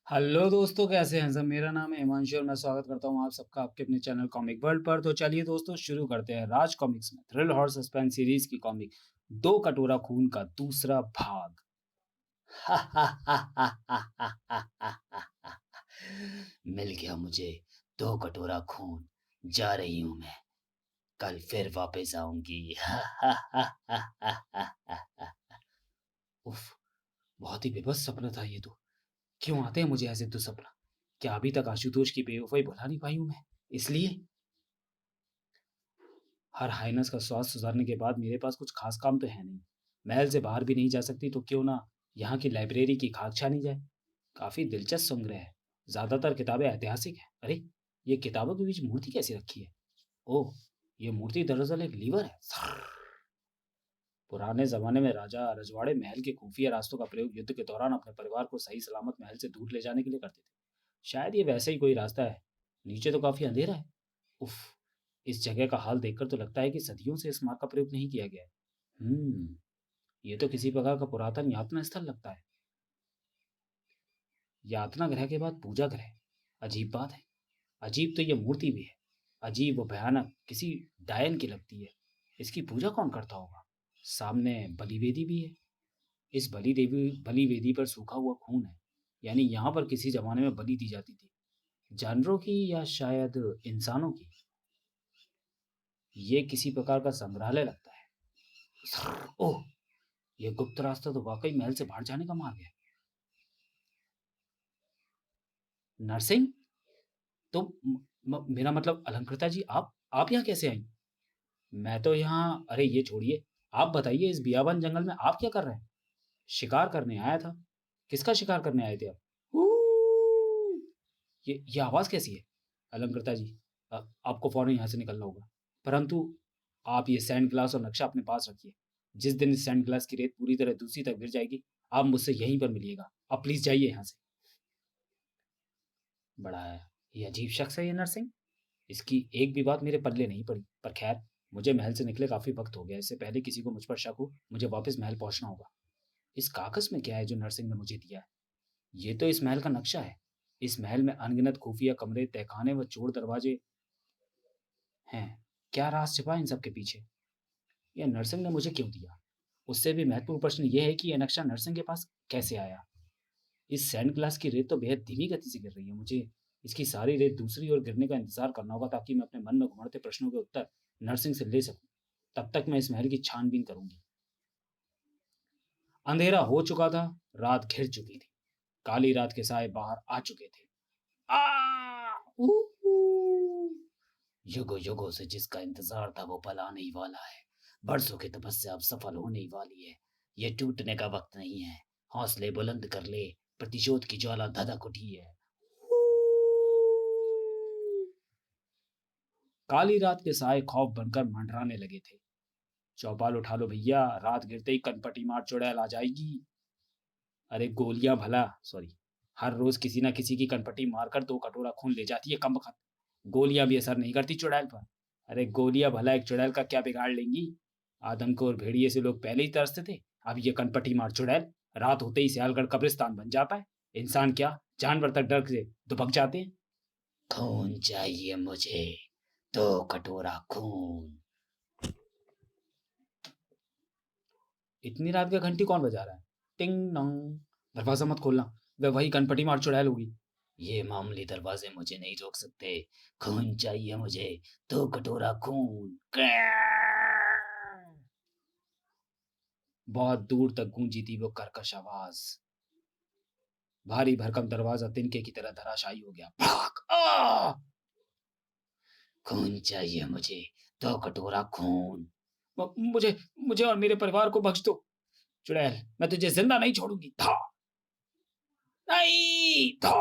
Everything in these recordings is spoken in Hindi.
हेलो दोस्तों, कैसे हैं सब। मेरा नाम है हिमांशु और मैं स्वागत करता हूं आप सबका आपके अपने चैनल कॉमिक वर्ल्ड पर। तो चलिए दोस्तों, शुरू करते हैं राज कॉमिक्स में थ्रिल हॉर सस्पेंस सीरीज की कॉमिक दो कटोरा खून का दूसरा भाग। मिल गया मुझे दो कटोरा खून। जा रही हूं मैं, कल फिर वापस आऊंगी। उफ, बहुत ही बेबस सपना था ये तो। क्यों आते हैं मुझे ऐसे दुःसपना? क्या अभी तक आशुतोष की बेवफाई भुला नहीं पाई हूँ मैं? इसलिए हर हाइनेस का स्वास्थ्य सुधारने के बाद मेरे पास कुछ खास काम तो है नहीं। महल से बाहर भी नहीं जा सकती तो क्यों ना यहाँ की लाइब्रेरी की खाक छानी जाए। काफी दिलचस्प संग्रह है। ज्यादातर किताबें ऐतिहासिक हैं। अरे, ये किताबों के बीच मूर्ति कैसी रखी है? ओह, ये मूर्ति दरअसल एक लीवर है। पुराने जमाने में राजा रजवाड़े महल के खुफिया रास्तों का प्रयोग युद्ध के दौरान अपने परिवार को सही सलामत महल से दूर ले जाने के लिए करते थे। शायद ये वैसे ही कोई रास्ता है। नीचे तो काफी अंधेरा है। उफ, इस जगह का हाल देखकर तो लगता है कि सदियों से इस मार्ग का प्रयोग नहीं किया गया है। ये तो किसी प्रकार का पुरातन यातना स्थल लगता है। यातना ग्रह के बाद पूजा ग्रह। अजीब बात है। अजीब तो ये मूर्ति भी है। अजीब व भयानक, किसी डायन की लगती है। इसकी पूजा कौन करता होगा? सामने बलिवेदी भी है। इस बलि वेदी पर सूखा हुआ खून है। यानी यहाँ पर किसी जमाने में बलि दी जाती थी। जानवरों की या शायद इंसानों की। ये किसी प्रकार का संग्रहालय लगता है। ओह, ये गुप्त रास्ता तो वाकई महल से बाहर जाने का मार्ग है। नरसिंह, तो मेरा मतलब अलंकृता जी, आप यहाँ कैसे आई? मैं तो यहाँ, अरे ये छोड़िए। आप बताइए, इस बियाबान जंगल में आप क्या कर रहे हैं? शिकार करने आया था। किसका शिकार करने आए थे आप? ऊ! ये आवाज कैसी है? अलंकृता जी, आपको फौरन यहाँ से निकलना होगा। परंतु आप ये सैंड ग्लास और नक्शा अपने पास रखिए। जिस दिन इस सैंड ग्लास की रेत पूरी तरह दूसरी तक गिर जाएगी, आप मुझसे यहीं पर मिलिएगा। आप प्लीज जाइए यहाँ से। बड़ा है, ये अजीब शख्स है ये नरसिंह। इसकी एक भी बात मेरे पल्ले नहीं पड़ी। पर खैर, मुझे महल से निकले काफी वक्त हो गया। इससे पहले किसी को मुझ पर शक हो, मुझे वापस महल पहुंचना होगा। इस कागज में क्या है जो नरसिंह ने मुझे दिया है? ये तो इस महल का नक्शा है। इस महल में अनगिनत खुफिया कमरे, तहखाने व चोर दरवाजे हैं। क्या राज छिपा है इन सब के पीछे? यह नरसिंह ने मुझे क्यों दिया? उससे भी महत्वपूर्ण प्रश्न यह है कि यह नक्शा नरसिंह के पास कैसे आया? इस सैंड ग्लास की रेत तो बेहद धीमी गति से गिर रही है। मुझे इसकी सारी रेत दूसरी ओर गिरने का इंतजार करना होगा ताकि मैं अपने मन में घुमड़ते प्रश्नों के उत्तर नरसिंह से ले सकूं। तब तक मैं इस महल की छानबीन करूंगी। अंधेरा हो चुका था। रात घिर चुकी थी। काली रात के साए बाहर आ चुके थे। आ ऊ, ऊ। युगों युगों से जिसका इंतजार था वो पल आने ही वाला है। बरसों की तपस्या अब सफल होने ही वाली है। ये टूटने का वक्त नहीं है। हौसले बुलंद कर ले। प्रतिशोध की ज्वाला धधक उठी है। काली रात के साए खौफ बनकर मंडराने लगे थे। चौपाल उठा लो भैया, रात गिरते ही कनपटी मार चुड़ैल आ जाएगी। अरे गोलियां भला, सॉरी, हर रोज किसी ना किसी की कनपटी मारकर दो कटोरा खून ले जाती है कमबख्त। गोलियां भी असर नहीं करती चुड़ैल पर। अरे गोलियां भला एक चुड़ैल का क्या बिगाड़ लेंगी? आदम को और भेड़िए से लोग पहले ही तरसते थे। अब ये कनपटी मार चुड़ैल। रात होते ही सियालगढ़ कब्रिस्तान बन जाता है। इंसान क्या, जानवर तक डर से दुबक जाते हैं। खून चाहिए मुझे, दो कटोरा खून। इतनी रात का घंटी कौन बजा रहा है? टिंग डोंग। दरवाजा मत खोलना, वह वही कनपटी मार चुड़ैल होगी। ये मामूली दरवाजे मुझे नहीं रोक सकते। खून चाहिए मुझे, दो कटोरा खून। बहुत दूर तक गूंजी थी वो कर्कश आवाज। भारी भरकम दरवाजा तिनके की तरह धराशायी हो गया। भाग! खून चाहिए मुझे, दो कटोरा खून। मुझे मुझे और मेरे परिवार को बख्श दो। चुड़ैल, मैं तुझे जिंदा नहीं छोड़ूंगी। था नहीं था।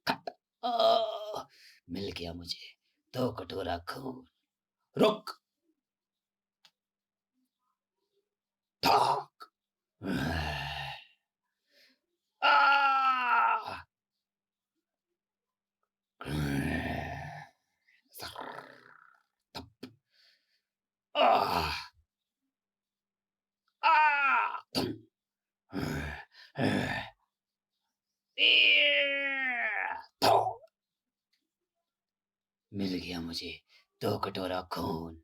खट! मिल गया मुझे दो कटोरा खून। रुक! धाक! आ! थो, मिल गया मुझे 2 कटोरा खून।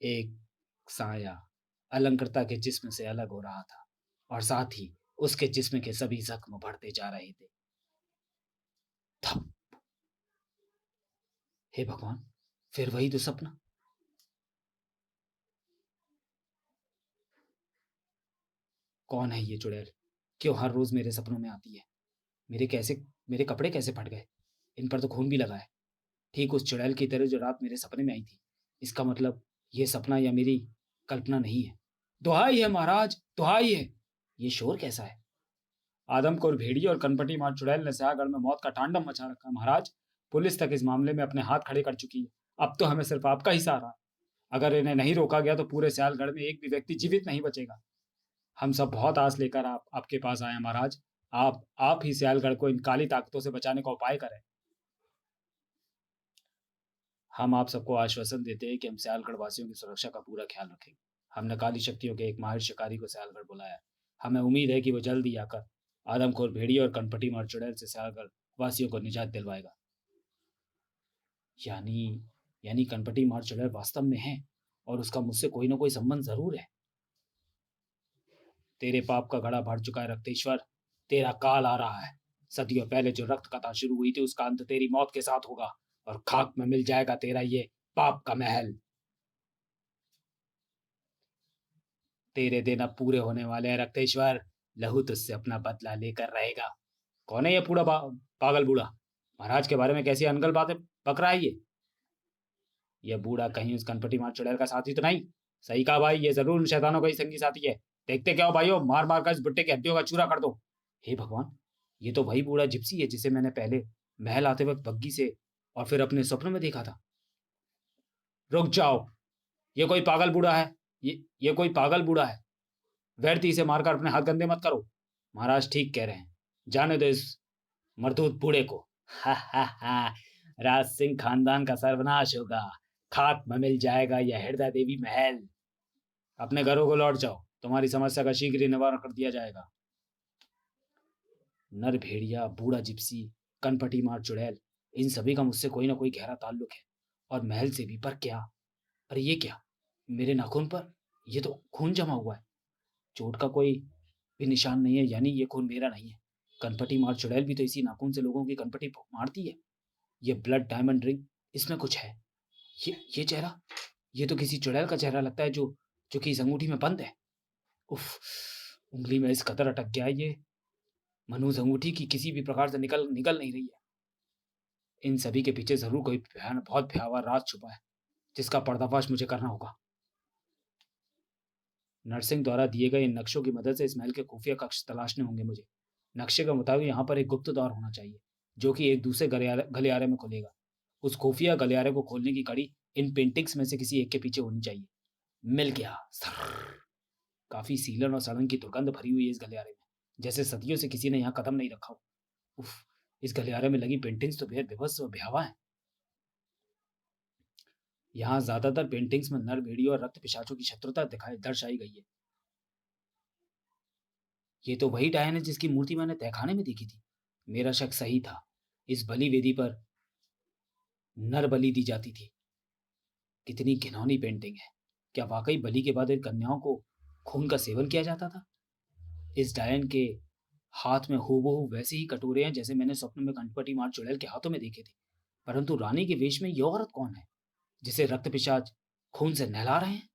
एक साया अलंकृता के जिस्म से अलग हो रहा था और साथ ही उसके जिस्म के सभी जख्म बढ़ते जा रहे थे। थप, हे भगवान, फिर वही तो सपना। कौन है ये चुड़ैल? क्यों हर रोज मेरे सपनों में आती है? मेरे कपड़े कैसे फट गए? इन पर तो खून भी लगा है, ठीक उस चुड़ैल की तरह जो रात मेरे सपने में आई थी। इसका मतलब ये सपना या मेरी कल्पना नहीं है। दुहाई है महाराज, दुहाई है। ये शोर कैसा है? आदमखोर भेड़िए और कनपटी मार चुड़ैल ने सयागढ़ में मौत का तांडव मचा रखा है महाराज। पुलिस तक इस मामले में अपने हाथ खड़े कर चुकी है। अब तो हमें सिर्फ आपका ही सहारा है। अगर इन्हें नहीं रोका गया तो पूरे सियालगढ़ में एक भी व्यक्ति जीवित नहीं बचेगा। हम सब बहुत आस लेकर आपके पास आए हैं महाराज। आप ही सियालगढ़ को इन काली ताकतों से बचाने का उपाय करें। हम आप सबको आश्वासन देते हैं कि हम सियालगढ़ वासियों की सुरक्षा का पूरा ख्याल रखेंगे। हमने काली शक्तियों के एक माहिर शिकारी को सियालगढ़ बुलाया है। हमें उम्मीद है कि वो जल्द ही आकर आदमखोर भेड़िए और कनपटी मार चुड़ैल से सियालगढ़ वासियों को निजात दिलवाएगा। यानी यानी कनपटी मार चुड़ैल वास्तव में है और उसका मुझसे कोई ना कोई संबंध जरूर है। तेरे पाप का घड़ा भर चुका है रक्तेश्वर। तेरा काल आ रहा है। सदियों पहले जो रक्त कथा शुरू हुई थी उसका अंत तेरी मौत के साथ होगा और खाक में मिल जाएगा तेरा ये पाप का महल। तेरे दिन अब पूरे होने वाले हैं रक्तेश्वर। लहू तुझसे अपना बदला लेकर रहेगा। कौन है ये पागल बूढ़ा? महाराज के बारे में कैसी अनगल बातें बक रहा है ये बूढ़ा कहीं उस कनपटी मार चुड़ैल का साथी तो नहीं? सही कहा भाई, ये जरूर उन शैतानों का ही संगी साथी है। देखते क्या हो भाइयों, मार मार कर इस बुट्टे की हड्डियों का चूरा कर दो। हे भगवान, ये तो वही बूढ़ा जिप्सी है जिसे मैंने पहले महल आते वक्त बग्गी से और फिर अपने स्वप्न में देखा था। रुक जाओ, ये कोई पागल बूढ़ा है। ये कोई पागल बूढ़ा है। व्यर्थ इसे मारकर अपने हाथ गंदे मत करो। महाराज ठीक कह रहे हैं, जाने दो इस मरदूत बूढ़े को। हा हा हा, राज सिंह खानदान का सर्वनाश होगा। खाक में मिल जाएगा यह हृदय देवी महल। अपने घरों को लौट जाओ, तुम्हारी समस्या का शीघ्र ही निवारण कर दिया जाएगा। नर भेड़िया, बूढ़ा जिप्सी, कनपटी मार चुड़ैल, इन सभी का मुझसे कोई ना कोई गहरा ताल्लुक है और महल से भी। पर क्या? अरे ये क्या, मेरे नाखून पर ये तो खून जमा हुआ है। चोट का कोई भी निशान नहीं है, यानी ये खून मेरा नहीं है। कनपटी मार चुड़ैल भी तो इसी नाखून से लोगों की कनपटी मारती है। ये ब्लड डायमंड रिंग, इसमें कुछ है। ये चेहरा, ये तो किसी चुड़ैल का चेहरा लगता है जो जो कि इस अंगूठी में बंद है। उफ, उंगली में इस कतर अटक गया है ये। मनोज अंगूठी की किसी भी प्रकार से निकल निकल नहीं रही है। इन सभी के पीछे जरूर कोई बहुत भयावह राज छुपा है जिसका पर्दाफाश मुझे करना होगा। नरसिंह द्वारा दिए गए इन नक्शों की मदद से इस महल के खुफिया कक्ष तलाशने होंगे मुझे। नक्शे के मुताबिक यहाँ पर एक गुप्त द्वार होना चाहिए जो कि एक दूसरे गलियारे में खुलेगा। उस खुफिया गलियारे को खोलने की कड़ी इन पेंटिंग्स में से किसी एक के पीछे होनी चाहिए। मिल गया। काफी सीलन और सड़न की दुर्गंध भरी हुई है इस गलियारे में, जैसे सदियों से किसी ने यहाँ कदम नहीं रखा हो। उफ, इस गलियारे में लगी पेंटिंग्स तो बेहद विभत्स और भयावह हैं। यहाँ ज्यादातर पेंटिंग्स में नर भेड़ियों और रक्त पिशाचों की शत्रुता दर्शाई गई है। ये तो वही डायन है जिसकी मूर्ति मैंने तहखाने में देखी थी। मेरा शक सही था। इस बलि वेदी पर नर बलि दी जाती थी। कितनी घिनौनी पेंटिंग है। क्या वाकई बलि के बाद इन कन्याओं को खून का सेवन किया जाता था? इस डायन के हाथ में हूबहू वैसे ही कटोरे हैं जैसे मैंने स्वप्न में कनपटी मार चुड़ैल के हाथों में देखे थे। परंतु रानी के वेश में यह औरत कौन है जिसे रक्त पिशाच खून से नहला रहे हैं?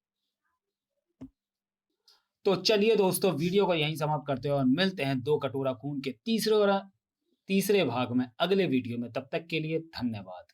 तो चलिए दोस्तों, वीडियो को यहीं समाप्त करते हैं और मिलते हैं 2 कटोरा खून के तीसरे भाग में अगले वीडियो में। तब तक के लिए धन्यवाद।